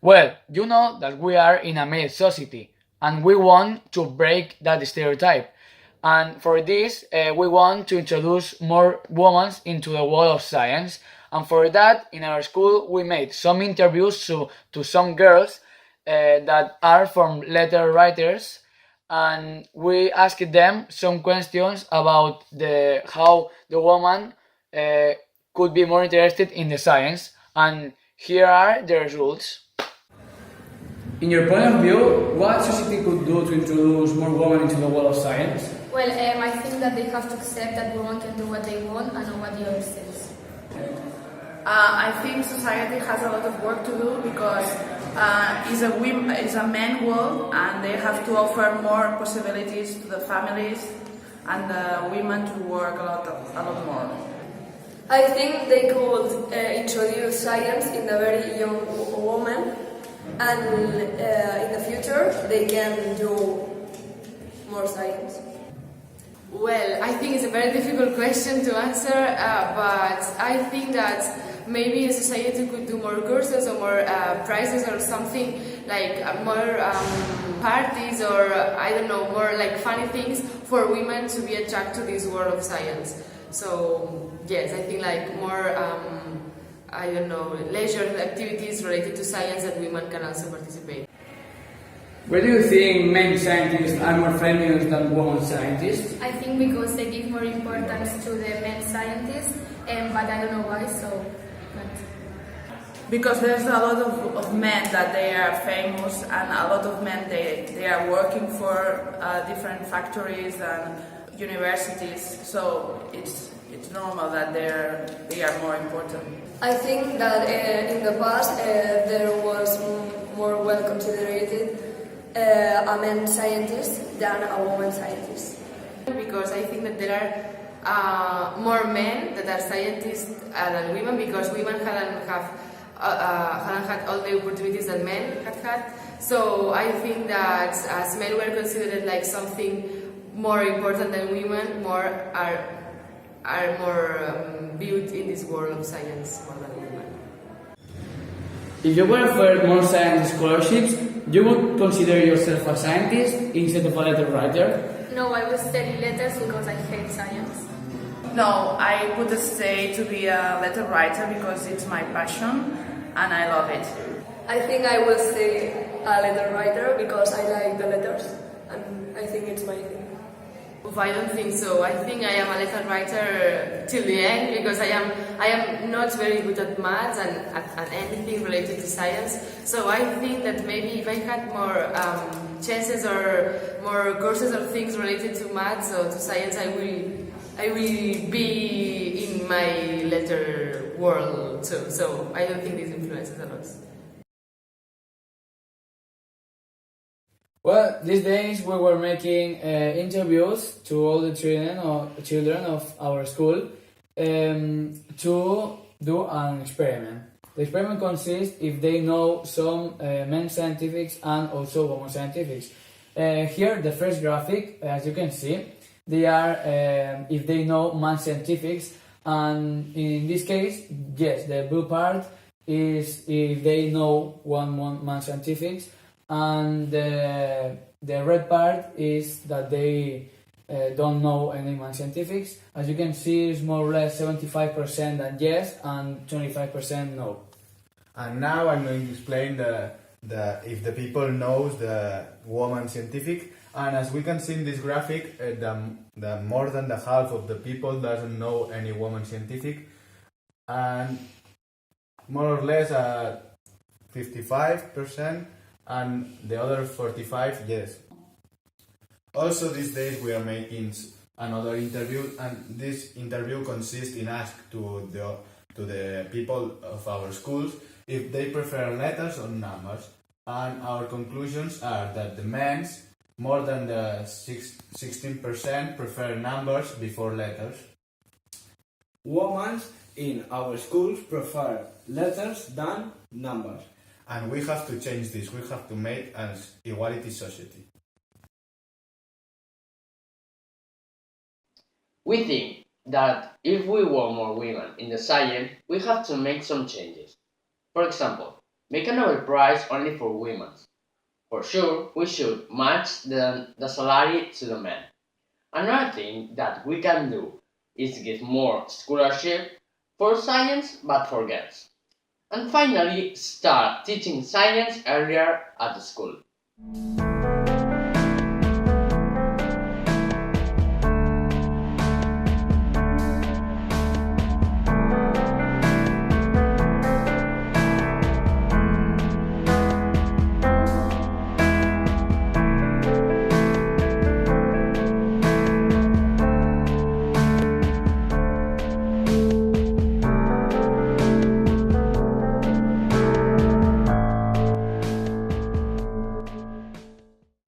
Well, you know that we are in a male society and we want to break that stereotype. And for this, we want to introduce more women into the world of science. And for that, in our school, we made some interviews to some girls that are from letter writers, and we asked them some questions about how the woman uh, could be more interested in the science. And here are the results. In your point of view, what society could do to introduce more women into the world of science? Well, I think that they have to accept that women can do what they want and nobody else says. I think society has a lot of work to do because it's a men world and they have to offer more possibilities to the families and the women to work a lot more. I think they could introduce science in a very young woman, and in the future they can do more science. Well, I think it's a very difficult question to answer, but I think that maybe society could do more courses or more prizes or something like more parties or I don't know, more like funny things for women to be attracted to this world of science. So yes, I think like more I don't know, leisure activities related to science that women can also participate. Where do you think men scientists are more famous than women scientists? I think because they give more importance to the men scientists, but I don't know why, so... Because there's a lot of men that they are famous and a lot of men they are working for different factories and universities, so it's normal that they are more important. I think that in the past there was more well considered a man scientist than a woman scientist. Because I think that there are more men that are scientists than women because women hadn't had all the opportunities that men had had. So I think that as men were considered like something more important than women, more are more viewed in this world of science more than women. If you were offered more science scholarships, you would consider yourself a scientist instead of a letter writer? No, I will study letters because I hate science. No, I would stay to be a letter writer because it's my passion and I love it. I think I will stay a letter writer because I like the letters and I think it's my thing. I don't think so. I think I am a letter writer till the end because I am not very good at maths and at anything related to science. So I think that maybe if I had more chances or more courses or things related to maths or to science, I will be in my letter world too. So I don't think this influences a lot. Well, these days we were making interviews to all the children of our school to do an experiment. The experiment consists if they know some men scientifics and also women scientifics. Here, the first graphic, as you can see, they are if they know man scientifics, and in this case, yes, the blue part is if they know one man scientifics, and the red part is that they don't know any man scientifics. As you can see, it's more or less 75% that yes and 25% no. And now I'm going to explain the if the people knows the woman scientific. And as we can see in this graphic, the more than the half of the people doesn't know any woman scientific, and more or less 55%, and the other 45 yes. Also these days we are making another interview, and this interview consists in ask to the people of our schools if they prefer letters or numbers, and our conclusions are that the men's more than the 16% prefer numbers before letters. Women in our schools prefer letters than numbers. And we have to change this. We have to make an equality society. We think that if we want more women in the science, we have to make some changes. For example, make a Nobel Prize only for women. For sure, we should match the salary to the men. Another thing that we can do is give more scholarship for science but for girls. And finally, start teaching science earlier at the school.